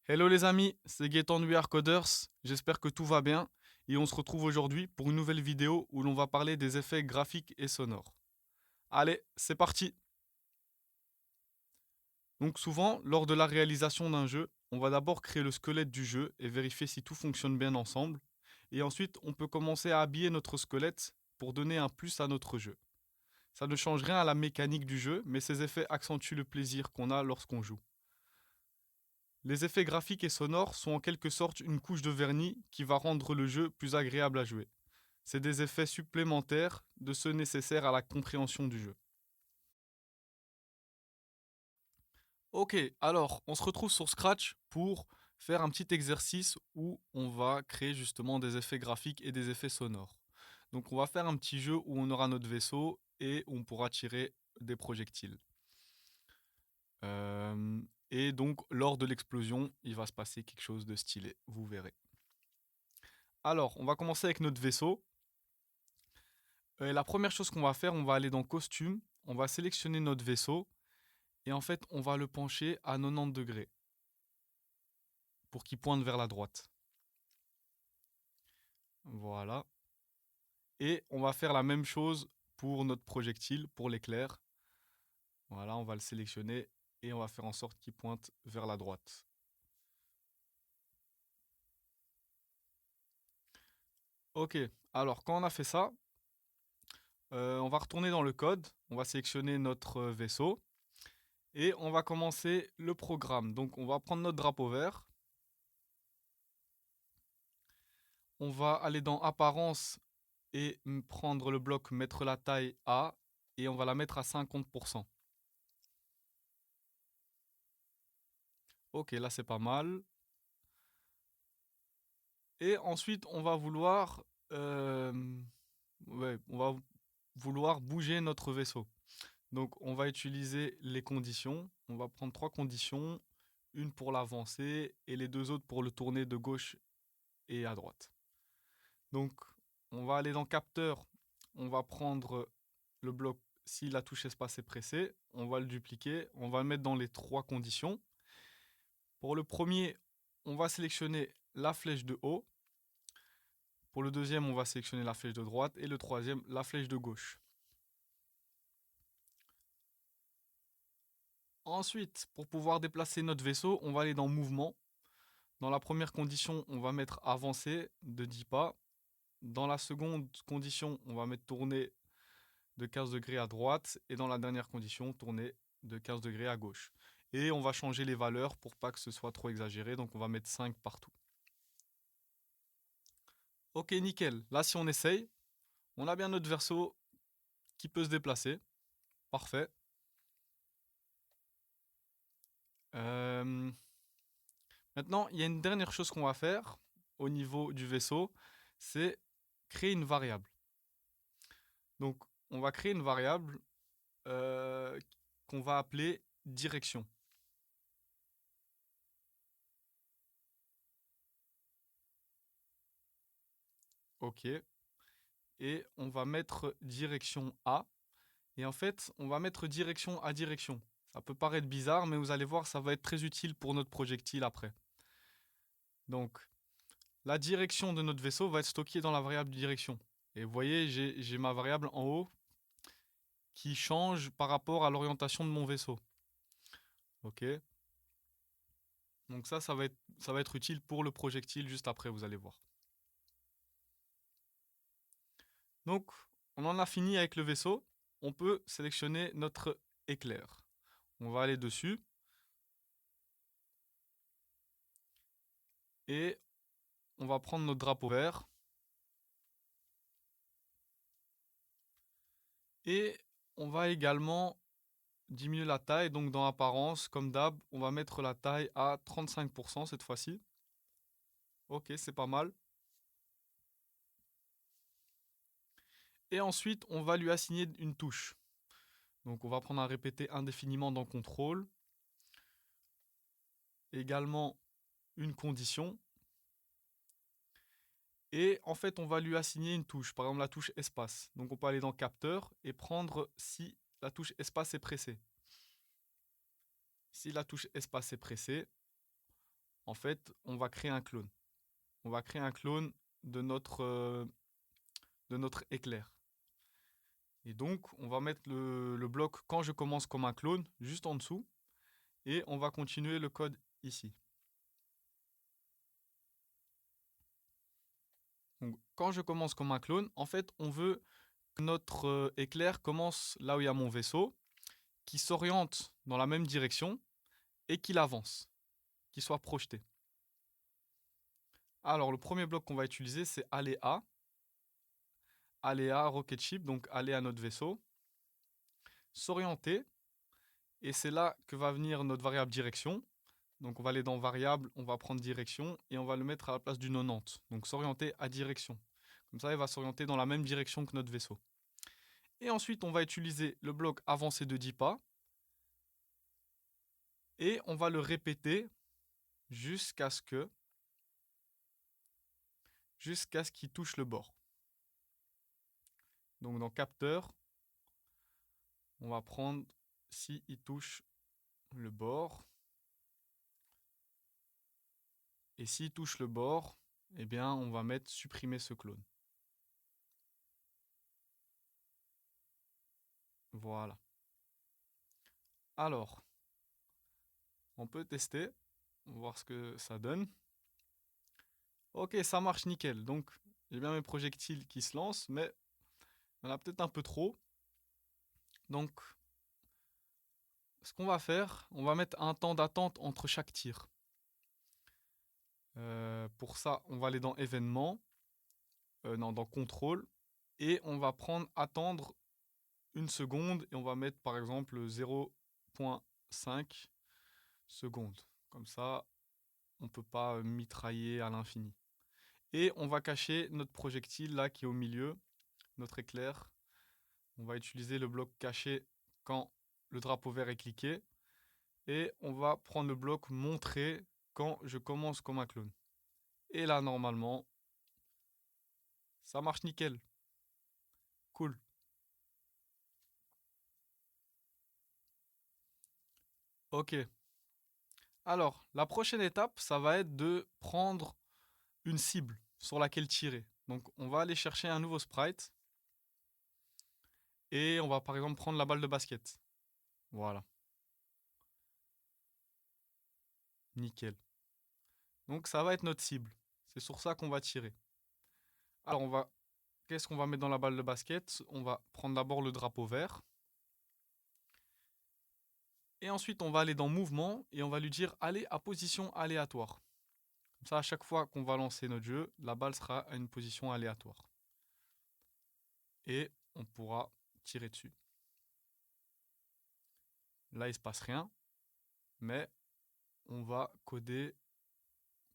Hello les amis, c'est Gaëtan de We Are Coders, j'espère que tout va bien et on se retrouve aujourd'hui pour une nouvelle vidéo où l'on va parler des effets graphiques et sonores. Allez, c'est parti. Donc souvent, lors de la réalisation d'un jeu, on va d'abord créer le squelette du jeu et vérifier si tout fonctionne bien ensemble. Et ensuite, on peut commencer à habiller notre squelette pour donner un plus à notre jeu. Ça ne change rien à la mécanique du jeu, mais ces effets accentuent le plaisir qu'on a lorsqu'on joue. Les effets graphiques et sonores sont en quelque sorte une couche de vernis qui va rendre le jeu plus agréable à jouer. C'est des effets supplémentaires de ceux nécessaires à la compréhension du jeu. Ok, alors on se retrouve sur Scratch pour faire un petit exercice où on va créer justement des effets graphiques et des effets sonores. Donc on va faire un petit jeu où on aura notre vaisseau et on pourra tirer des projectiles. Euh, et donc lors de l'explosion, il va se passer quelque chose de stylé, vous verrez. Alors, on va commencer avec notre vaisseau. La première chose qu'on va faire, on va aller dans costume, on va sélectionner notre vaisseau et en fait, on va le pencher à 90 degrés pour qu'il pointe vers la droite. Voilà. Et on va faire la même chose pour notre projectile, pour l'éclair. Voilà, on va le sélectionner et on va faire en sorte qu'il pointe vers la droite. Ok, alors quand on a fait ça, on va retourner dans le code, on va sélectionner notre vaisseau et on va commencer le programme. Donc on va prendre notre drapeau vert. On va aller dans apparence et prendre le bloc mettre la taille à et on va la mettre à 50%. Ok, là c'est pas mal. Et ensuite on va vouloir ouais, on va vouloir bouger notre vaisseau. Donc on va utiliser les conditions. On va prendre trois conditions, une pour l'avancer et les deux autres pour le tourner de gauche et à droite. Donc on va aller dans capteur, on va prendre le bloc, si la touche espace est pressée, on va le dupliquer, on va le mettre dans les trois conditions. Pour le premier, on va sélectionner la flèche de haut. Pour le deuxième, on va sélectionner la flèche de droite. Et le troisième, la flèche de gauche. Ensuite, pour pouvoir déplacer notre vaisseau, on va aller dans mouvement. Dans la première condition, on va mettre avancer de 10 pas. Dans la seconde condition, on va mettre tourner de 15 degrés à droite. Et dans la dernière condition, tourner de 15 degrés à gauche. Et on va changer les valeurs pour pas que ce soit trop exagéré. Donc on va mettre 5 partout. Ok, nickel. Là, si on essaye, on a bien notre verso qui peut se déplacer. Parfait. Euh, Maintenant, il y a une dernière chose qu'on va faire au niveau du vaisseau, c'est créer une variable. Donc, on va créer une variable euh, qu'on va appeler direction. Ok. Et on va mettre direction A. Et en fait, on va mettre direction à direction. Ça peut paraître bizarre, mais vous allez voir, ça va être très utile pour notre projectile après. Donc, la direction de notre vaisseau va être stockée dans la variable direction. Et vous voyez, j'ai ma variable en haut qui change par rapport à l'orientation de mon vaisseau. Ok. Donc ça va être utile pour le projectile juste après, vous allez voir. Donc, on en a fini avec le vaisseau. On peut sélectionner notre éclair. On va aller dessus et on va prendre notre drapeau vert. Et on va également diminuer la taille. Donc dans apparence, comme d'hab, on va mettre la taille à 35% cette fois-ci. Ok, c'est pas mal. Et ensuite, on va lui assigner une touche. Donc on va prendre à répéter indéfiniment dans contrôle. Également une condition. Et en fait, on va lui assigner une touche, par exemple la touche espace. Donc on peut aller dans capteur et prendre si la touche espace est pressée. Si la touche espace est pressée, en fait, on va créer un clone. On va créer un clone de notre éclair. Et donc, on va mettre le bloc quand je commence comme un clone juste en dessous. Et on va continuer le code ici. Donc, quand je commence comme un clone, en fait, on veut que notre éclair commence là où il y a mon vaisseau, qui s'oriente dans la même direction et qu'il avance, qu'il soit projeté. Alors, le premier bloc qu'on va utiliser, c'est aléa. Aléa rocket ship, donc aller à notre vaisseau. S'orienter, et c'est là que va venir notre variable direction. Donc on va aller dans variable, on va prendre direction et on va le mettre à la place du 90. Donc s'orienter à direction. Comme ça, il va s'orienter dans la même direction que notre vaisseau. Et ensuite, on va utiliser le bloc avancé de 10 pas. Et on va le répéter jusqu'à ce qu'il touche le bord. Donc dans capteur, on va prendre si il touche le bord. Et s'il touche le bord, eh bien on va mettre supprimer ce clone. Voilà. Alors, on peut tester, voir ce que ça donne. Ok, ça marche nickel. Donc, j'ai bien mes projectiles qui se lancent, mais il y en a peut-être un peu trop. Donc, ce qu'on va faire, on va mettre un temps d'attente entre chaque tir. Pour ça, on va aller dans événements, non, dans contrôle, et on va prendre attendre une seconde, et on va mettre par exemple 0,5 secondes. Comme ça, on ne peut pas mitrailler à l'infini. Et on va cacher notre projectile là qui est au milieu, notre éclair. On va utiliser le bloc caché quand le drapeau vert est cliqué. Et on va prendre le bloc montrer quand je commence comme un clone. Et là, normalement, ça marche nickel. Cool. Ok. Alors, la prochaine étape, ça va être de prendre une cible sur laquelle tirer. Donc, on va aller chercher un nouveau sprite. Et on va par exemple prendre la balle de basket. Voilà. Nickel. Donc, ça va être notre cible. C'est sur ça qu'on va tirer. Alors, qu'est-ce qu'on va mettre dans la balle de basket? On va prendre d'abord le drapeau vert. Et ensuite, on va aller dans mouvement et on va lui dire aller à position aléatoire. Comme ça, à chaque fois qu'on va lancer notre jeu, la balle sera à une position aléatoire. Et on pourra tirer dessus. Là, il ne se passe rien, mais on va coder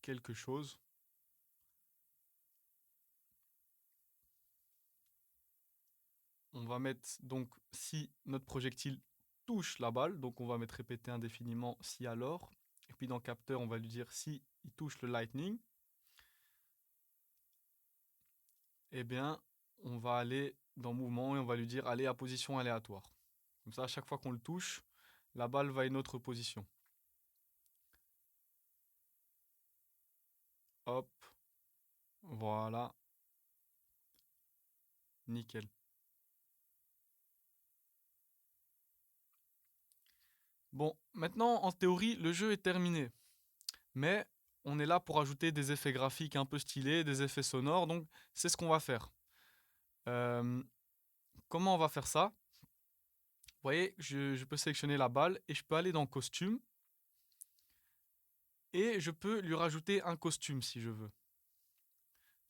quelque chose. On va mettre donc si notre projectile touche la balle, donc on va mettre répéter indéfiniment si alors. Et puis dans capteur, on va lui dire si il touche le lightning. Eh bien, on va aller dans mouvement et on va lui dire aller à position aléatoire. Comme ça, à chaque fois qu'on le touche, la balle va à une autre position. Hop, voilà, nickel. Bon, maintenant, en théorie, le jeu est terminé. Mais on est là pour ajouter des effets graphiques un peu stylés, des effets sonores, donc c'est ce qu'on va faire. Euh, Comment on va faire ça? Vous voyez, je peux sélectionner la balle et je peux aller dans costume. Et je peux lui rajouter un costume si je veux.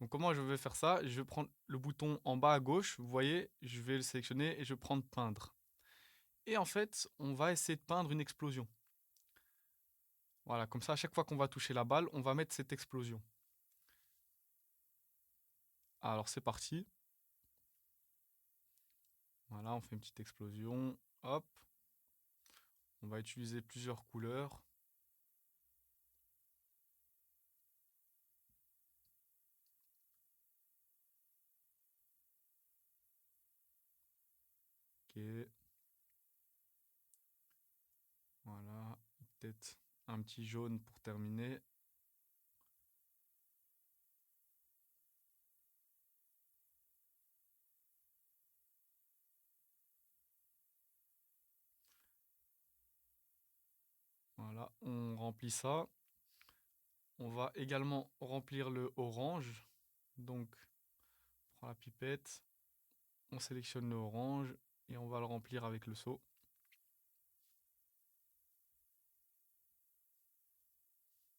Donc comment je vais faire ça? Je vais prendre le bouton en bas à gauche, vous voyez, je vais le sélectionner et je vais prendre peindre. Et en fait, on va essayer de peindre une explosion. Voilà, comme ça, à chaque fois qu'on va toucher la balle, on va mettre cette explosion. Alors c'est parti. Voilà, on fait une petite explosion. Hop. On va utiliser plusieurs couleurs. Ok. Voilà. Peut-être un petit jaune pour terminer. Là, on remplit ça. On va également remplir le orange. Donc, on prend la pipette, on sélectionne le orange et on va le remplir avec le seau.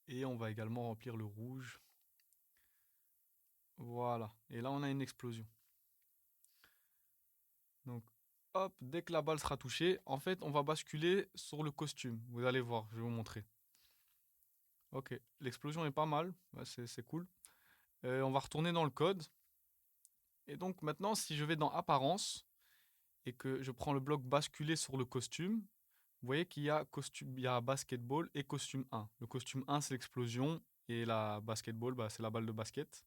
Et on va également remplir le rouge. Voilà. Et là, on a une explosion. Donc, hop, dès que la balle sera touchée, en fait, on va basculer sur le costume. Vous allez voir, je vais vous montrer. Ok, l'explosion est pas mal. Ouais, c'est cool. On va retourner dans le code. Et donc, maintenant, si je vais dans Apparence et que je prends le bloc basculer sur le costume, vous voyez qu'il y a costume, il y a basketball et costume 1. Le costume 1, c'est l'explosion et la basketball, bah, c'est la balle de basket.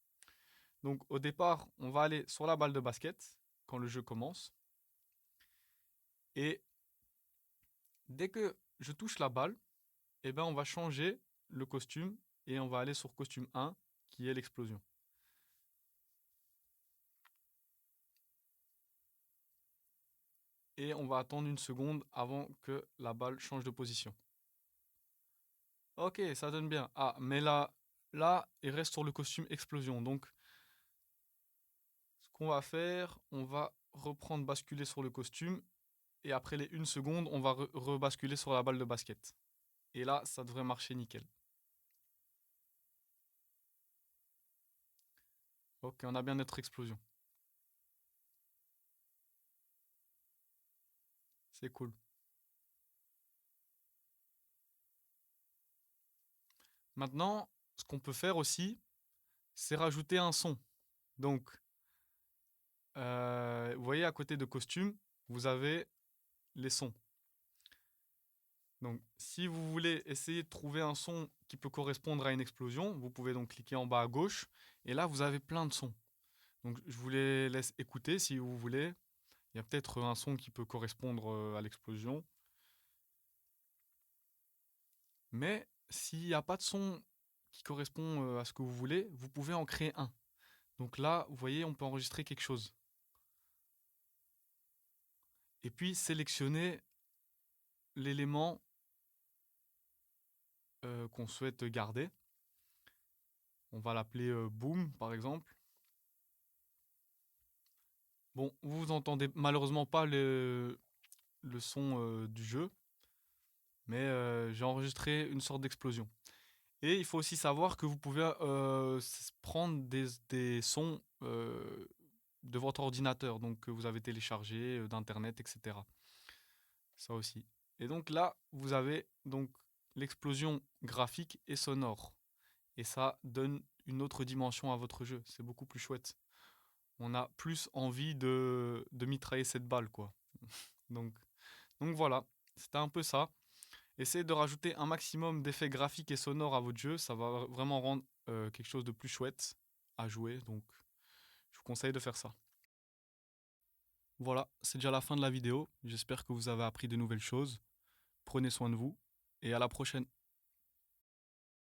Donc au départ, on va aller sur la balle de basket quand le jeu commence. Et dès que je touche la balle, eh ben, on va changer le costume et on va aller sur costume 1 qui est l'explosion. Et on va attendre une seconde avant que la balle change de position. Ok, ça donne bien. Ah, mais là, il reste sur le costume explosion. Donc, ce qu'on va faire, on va reprendre basculer sur le costume. Et après les 1 seconde, on va rebasculer sur la balle de basket. Et là, ça devrait marcher nickel. Ok, on a bien notre explosion. C'est cool. Maintenant, ce qu'on peut faire aussi, c'est rajouter un son. Donc, vous voyez à côté de costume, vous avez les sons. Donc, si vous voulez essayer de trouver un son qui peut correspondre à une explosion, vous pouvez donc cliquer en bas à gauche. Et là, vous avez plein de sons. Donc, je vous les laisse écouter si vous voulez. Il y a peut-être un son qui peut correspondre à l'explosion. Mais s'il n'y a pas de son qui correspond à ce que vous voulez, vous pouvez en créer un. Donc là, vous voyez, on peut enregistrer quelque chose. Et puis sélectionner l'élément qu'on souhaite garder. On va l'appeler boom par exemple. Bon, vous entendez malheureusement pas le son du jeu, mais j'ai enregistré une sorte d'explosion. Et il faut aussi savoir que vous pouvez prendre des sons de votre ordinateur, donc que vous avez téléchargé d'internet, etc. Ça aussi. Et donc là, vous avez donc l'explosion graphique et sonore. Et ça donne une autre dimension à votre jeu. C'est beaucoup plus chouette. On a plus envie de mitrailler cette balle, quoi. Donc, donc voilà, c'était un peu ça. Essayez de rajouter un maximum d'effets graphiques et sonores à votre jeu. Ça va vraiment rendre quelque chose de plus chouette à jouer. Donc, je vous conseille de faire ça. Voilà, c'est déjà la fin de la vidéo. J'espère que vous avez appris de nouvelles choses. Prenez soin de vous et à la prochaine.